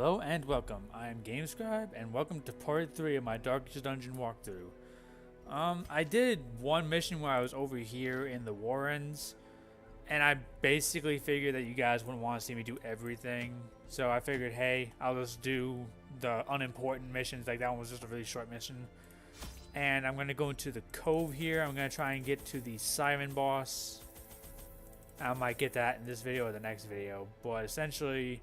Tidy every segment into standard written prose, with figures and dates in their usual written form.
Hello and welcome. I am GameScribe and welcome to part 3 of my Darkest Dungeon walkthrough. I did one mission where I was over here in the Warrens, and I basically figured that you guys wouldn't want to see me do everything. So I figured, hey, I'll just do the unimportant missions. Like that one was just a really short mission. And I'm going to go into the cove here. I'm going to try and get to the Siren boss. I might get that in this video or the next video. But essentially,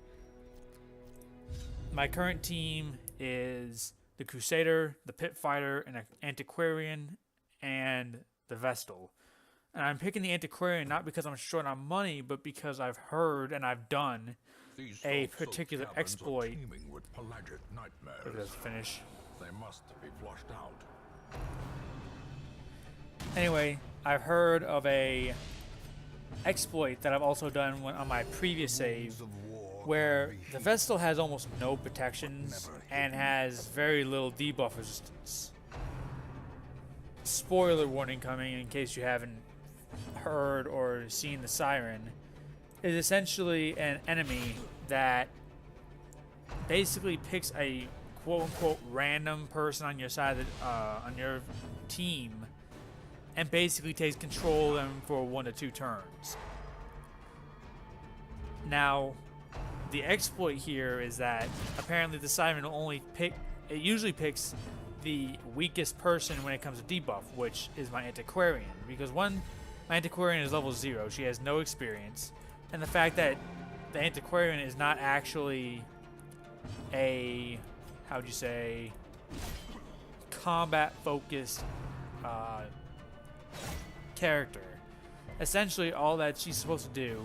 my current team is the Crusader, the Pit Fighter, and Antiquarian, and the Vestal. And I'm picking the Antiquarian not because I'm short on money, but because I've heard and I've done a particular exploit. With pelagic nightmares. Look at this finish. They must be flushed out. Anyway, I've heard of a exploit that I've also done on my previous save, where the Vestal has almost no protections and has very little debuff resistance. Spoiler warning coming in case you haven't heard or seen the Siren, is essentially an enemy that basically picks a quote-unquote random person on your side of on your team and basically takes control of them for 1 to 2 turns. Now, the exploit here is that apparently the Siren will only pick, it usually picks the weakest person when it comes to debuff, which is my Antiquarian. Because one, my Antiquarian is level 0, she has no experience, and the fact that the Antiquarian is not actually a, how would you say, combat focused character. Essentially all that she's supposed to do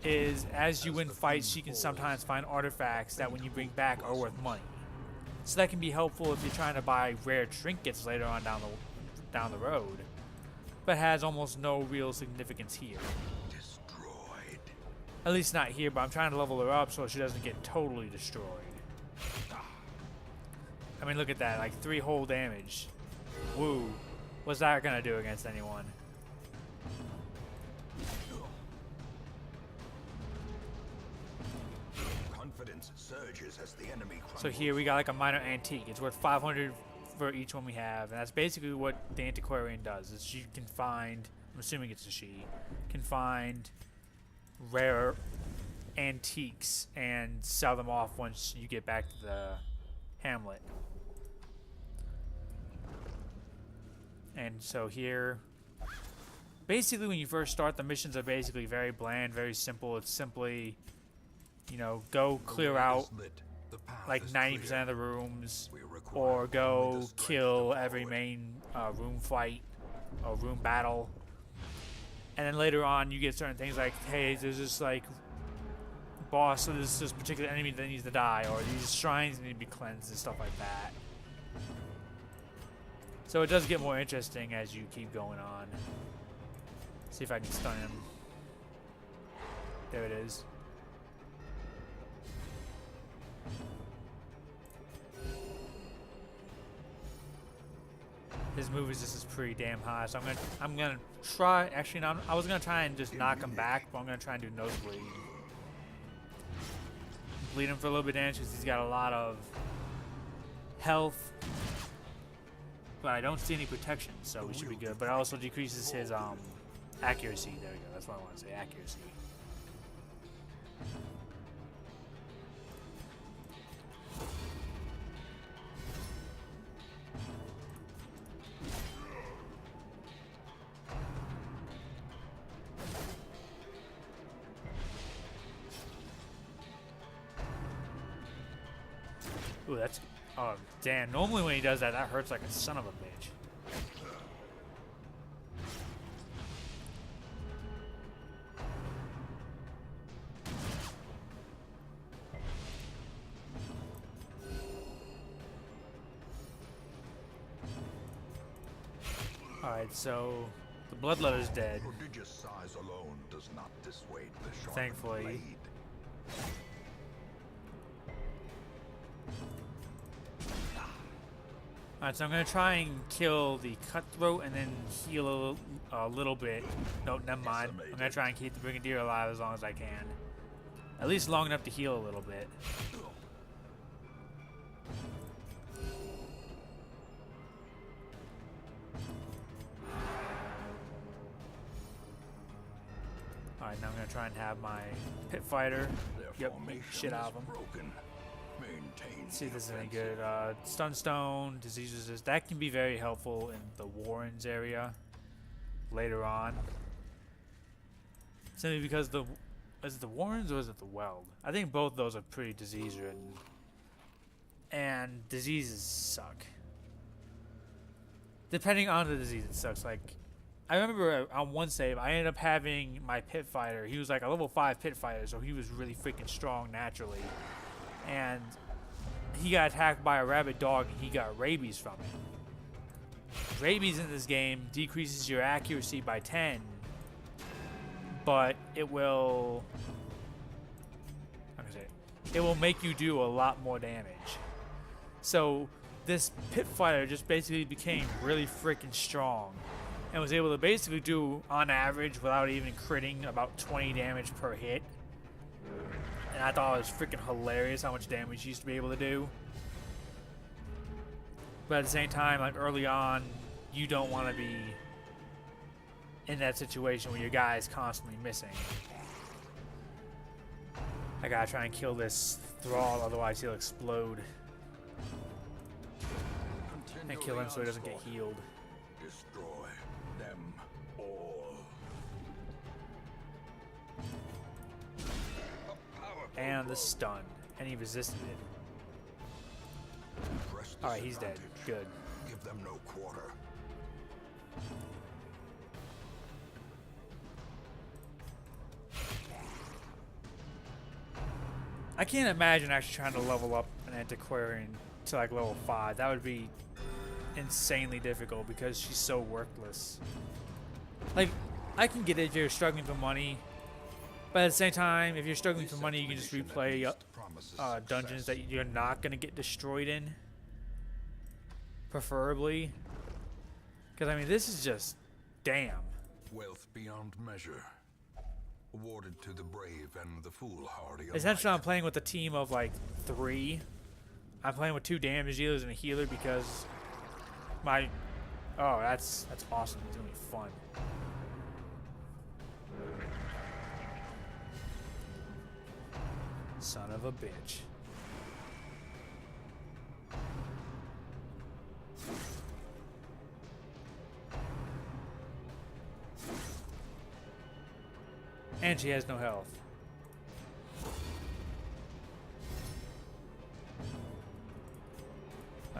is, as you win fights, she can sometimes find artifacts that when you bring back are worth money. So that can be helpful if you're trying to buy rare trinkets later on down the road, but has almost no real significance here. Destroyed. At least not here, but I'm trying to level her up so she doesn't get totally destroyed. I mean, look at that, like 3 whole damage. Woo. What's that gonna do against anyone? Confidence surges as the enemy crumbles. So here we got like a minor antique. It's worth 500 for each one we have, and that's basically what the Antiquarian does. Is she can find, I'm assuming it's a she, can find rare antiques and sell them off once you get back to the hamlet. And so here, basically when you first start, the missions are basically very bland, very simple. It's simply, you know, go clear out like 90% of the rooms, or go kill every main room fight or room battle. And then later on you get certain things like, hey, there's this like boss, so there's this particular enemy that needs to die, or these shrines need to be cleansed and stuff like that. So it does get more interesting as you keep going on. See if I can stun him. There it is. His move resistance is pretty damn high, so I'm gonna try. Actually, no, I was gonna try and just knock him back, but I'm gonna try and do nosebleed. Bleed him for a little bit of damage because he's got a lot of health. But I don't see any protection, so we should be good. But it also decreases his accuracy. There we go. That's what I want to say, accuracy. Ooh, that's... Oh, damn. Normally when he does that, that hurts like a son of a bitch. Alright, so the Bloodletter's dead. Prodigious size alone does not dissuade the sharp Thankfully. blade. Alright, so I'm going to try and kill the Cutthroat and then heal a little bit. No, never mind. I'm going to try and keep the Brigadier alive as long as I can. At least long enough to heal a little bit. Alright, now I'm gonna try and have my pit fighter. Yep, beat shit out of him. Let's see if this is any good. Stunstone, disease resist. That can be very helpful in the Warrens area later on. Simply because is it the Warrens or is it the Weld? I think both of those are pretty disease ridden. And diseases suck. Depending on the disease, it sucks. Like, I remember on one save, I ended up having my pit fighter. He was like a level 5 pit fighter, so he was really freaking strong naturally. And he got attacked by a rabid dog and he got rabies from it. Rabies in this game decreases your accuracy by 10, but it will, it will make you do a lot more damage. So this pit fighter just basically became really freaking strong and was able to basically do, on average, without even critting, about 20 damage per hit. And I thought it was freaking hilarious how much damage he used to be able to do. But at the same time, like early on, you don't want to be in that situation where your guy is constantly missing. I gotta try and kill this thrall, otherwise he'll explode. And kill him so he doesn't get healed. Destroy them all. And the stun. And he resisted it. Alright, he's dead. Good. Give them no quarter. I can't imagine actually trying to level up an Antiquarian to like level 5. That would be insanely difficult because she's so worthless. Like, I can get it if you're struggling for money, but at the same time, if you're struggling for money, you can just replay dungeons that you're not going to get destroyed in. Preferably. Because, I mean, this is just... damn. Wealth beyond measure. Awarded to the brave and the foolhardy alike. Essentially, I'm playing with a team of, like, 3. I'm playing with 2 damage dealers and a healer because my... oh, that's awesome. It's going to be fun. Son of a bitch. And she has no health.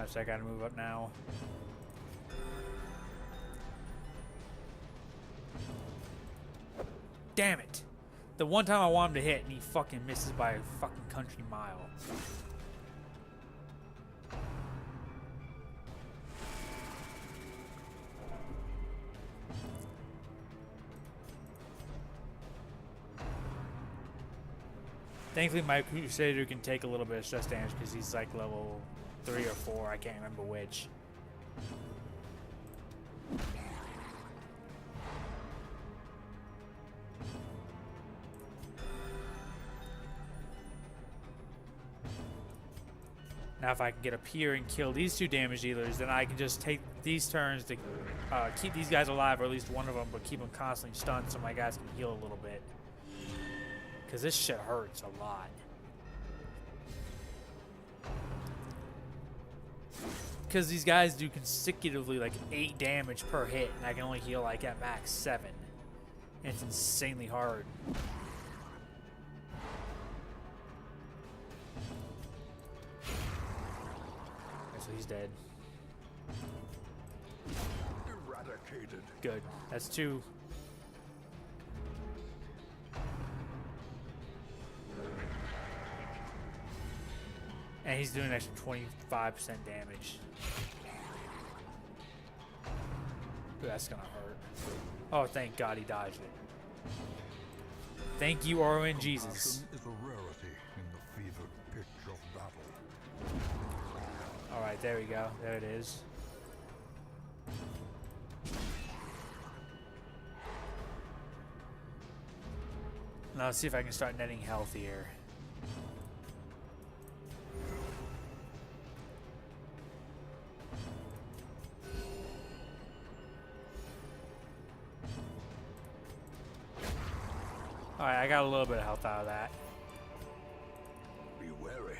So I gotta move up now. Damn it! The one time I want him to hit and he fucking misses by a fucking country mile. Thankfully my Crusader can take a little bit of stress damage because he's like level 3 or 4, I can't remember which. Now if I can get up here and kill these 2 damage dealers, then I can just take these turns to keep these guys alive, or at least one of them, but keep them constantly stunned so my guys can heal a little bit. Because this shit hurts a lot. Because these guys do consecutively like 8 damage per hit, and I can only heal like at max 7. And it's insanely hard. Okay, so he's dead. Eradicated. Good. That's 2. And he's doing an extra 25% damage. Ooh, that's gonna hurt. Oh, thank God he dodged it. Thank you, RN Jesus. Is a rarity in the fevered pitch of battle. Alright, there we go. There it is. Now let's see if I can start netting health here. Alright, I got a little bit of health out of that. Be wary.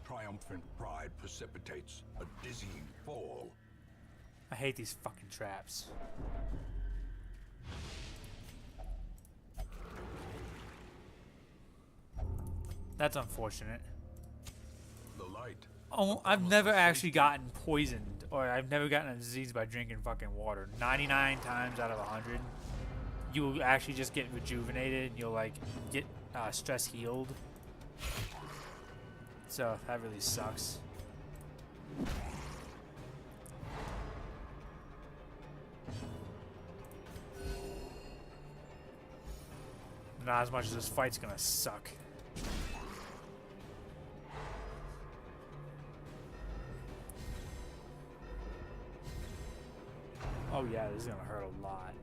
Triumphant pride precipitates a dizzying fall. I hate these fucking traps. That's unfortunate. The light. Oh, I've never actually gotten poisoned, or I've never gotten a disease by drinking fucking water. 99 times out of 100, you will actually just get rejuvenated, and you'll like get stress healed. So that really sucks. Not as much as this fight's gonna suck. Oh yeah, this is gonna hurt a lot.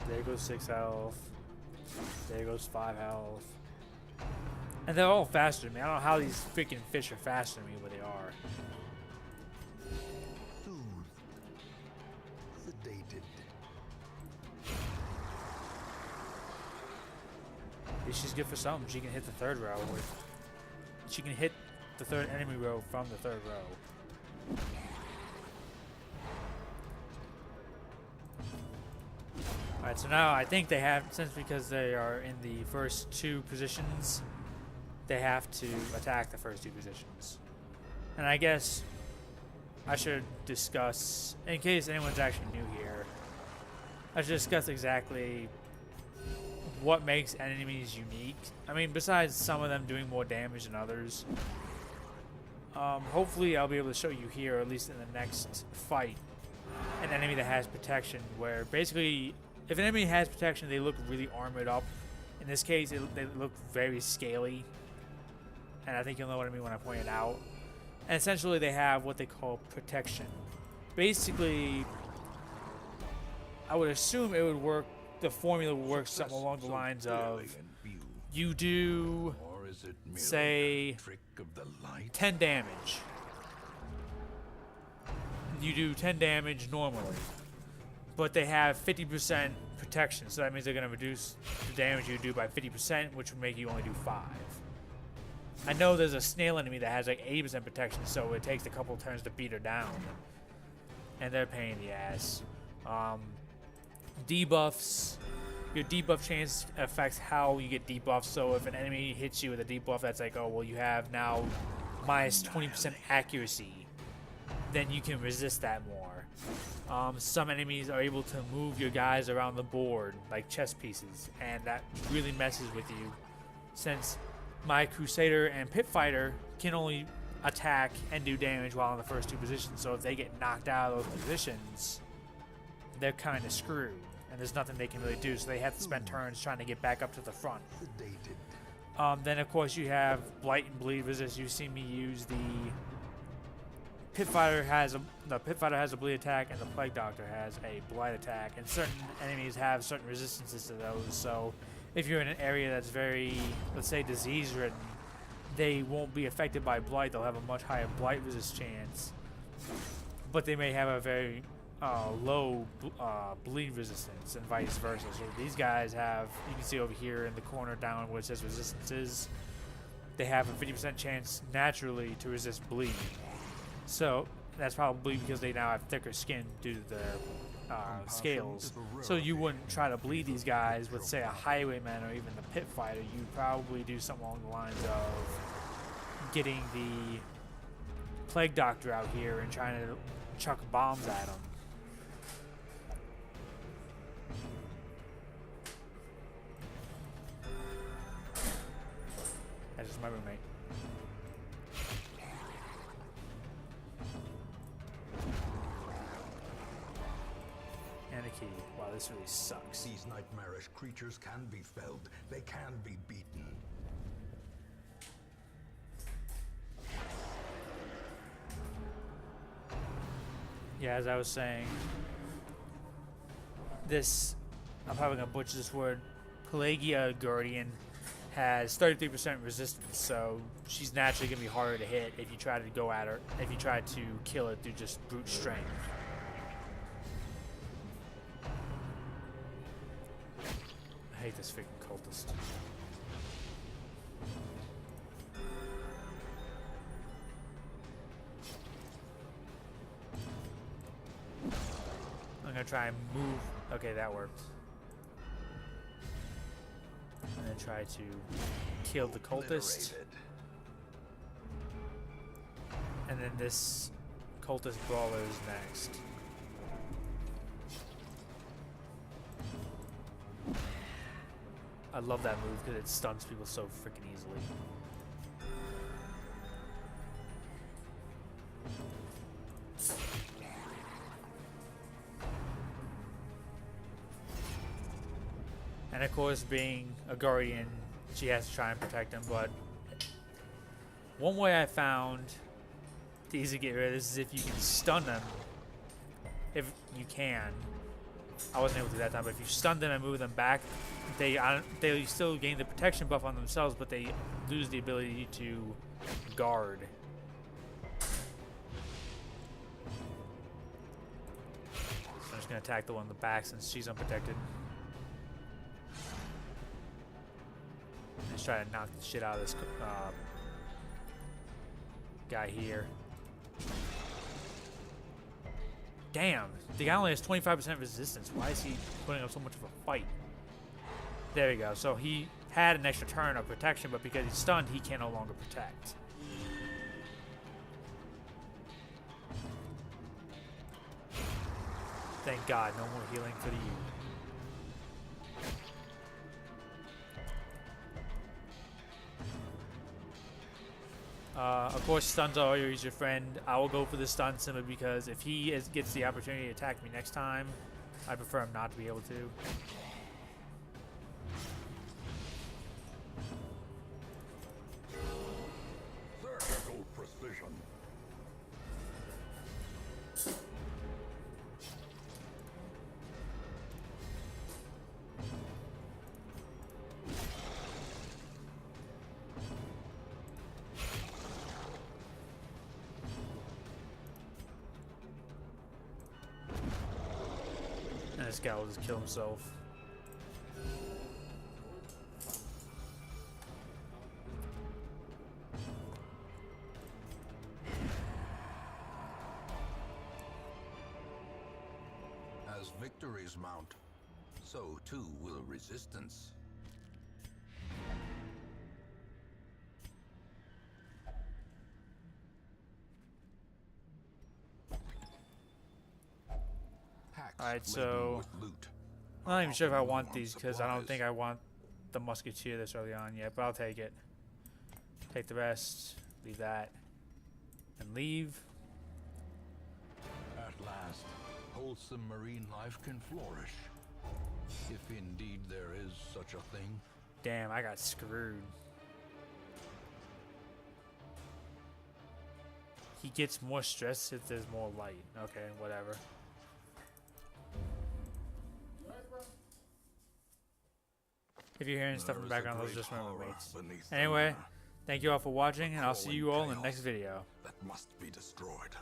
There goes 6 health. There goes 5 health. And they're all faster than me. I don't know how these freaking fish are faster than me, but they are. Sedated. She's good for something. She can hit the third row. She can hit the third enemy row from the third row. Alright, so now I think they have, since because they are in the first 2 positions, they have to attack the first 2 positions. And I guess I should discuss, in case anyone's actually new here, I should discuss exactly what makes enemies unique. I mean, besides some of them doing more damage than others. Hopefully I'll be able to show you here, or at least in the next fight, an enemy that has protection, where basically, if an enemy has protection, they look really armored up. In this case, they look very scaly. And I think you'll know what I mean when I point it out. And essentially they have what they call protection. Basically, I would assume it would work, the formula would work something along the lines of, you do, say, 10 damage. You do 10 damage normally, but they have 50% protection, so that means they're going to reduce the damage you do by 50%, which would make you only do 5. I know there's a snail enemy that has like 80% protection, so it takes a couple turns to beat her down. And they're a pain in the ass. Debuffs. Your debuff chance affects how you get debuffs, so if an enemy hits you with a debuff that's like, oh, well, you have now minus 20% accuracy, then you can resist that more. Some enemies are able to move your guys around the board like chess pieces, and that really messes with you, since my Crusader and Pit Fighter can only attack and do damage while in the first 2 positions, so if they get knocked out of those positions, they're kind of screwed, and there's nothing they can really do, so they have to spend turns trying to get back up to the front. Then of course you have Blight and Bleed resist. You see me use the Pit Fighter has a bleed attack, and the Plague Doctor has a blight attack, and certain enemies have certain resistances to those, so if you're in an area that's very, let's say, disease-ridden, they won't be affected by blight. They'll have a much higher blight resist chance, but they may have a very low bleed resistance, and vice versa. So these guys have, you can see over here in the corner down where it says resistances, they have a 50% chance naturally to resist bleed. So that's probably because they now have thicker skin due to their scales. So you wouldn't try to bleed these guys with, say, a Highwayman or even the Pit Fighter. You'd probably do something along the lines of getting the Plague Doctor out here and trying to chuck bombs at him. That's just my roommate. And a key. Wow, this really sucks. These nightmarish creatures can be felled. They can be beaten. Yeah, as I was saying, this, I'm probably gonna butcher this word, Pelagia Guardian has 33% resistance, so she's naturally gonna be harder to hit if you try to go at her. If you try to kill her through just brute strength. I hate this freaking cultist. I'm gonna try and move. Okay, that worked. And then try to kill the cultist. And then this cultist brawler is next. I love that move because it stuns people so freaking easily. And of course, being a guardian, she has to try and protect him, but one way I found to easily get rid of this is if you can stun them. If you can. I wasn't able to do that time, but if you stun them and move them back, they still gain the protection buff on themselves, but they lose the ability to guard. So I'm just going to attack the one in the back since she's unprotected. Just try to knock the shit out of this guy here. Damn, the guy only has 25% resistance. Why is he putting up so much of a fight? There we go. So he had an extra turn of protection, but because he's stunned, he can no longer protect. Thank God, no more healing for the youth. Of course, stuns are always your friend. I will go for the stun simply because if he gets the opportunity to attack me next time, I prefer him not to be able to. Surgical precision. And this guy will just kill himself. As victories mount, so too will resistance. Alright, so I'm not even sure if I want these because I don't think I want the musketeer this early on yet, but I'll take it. Take the rest, leave that, and leave. At last, wholesome marine life can flourish. If indeed there is such a thing. Damn, I got screwed. He gets more stress if there's more light. Okay, whatever. If you're hearing stuff in the background, those are just my roommates. Anyway, thank you all for watching, and I'll see you all in the next video. That must be destroyed.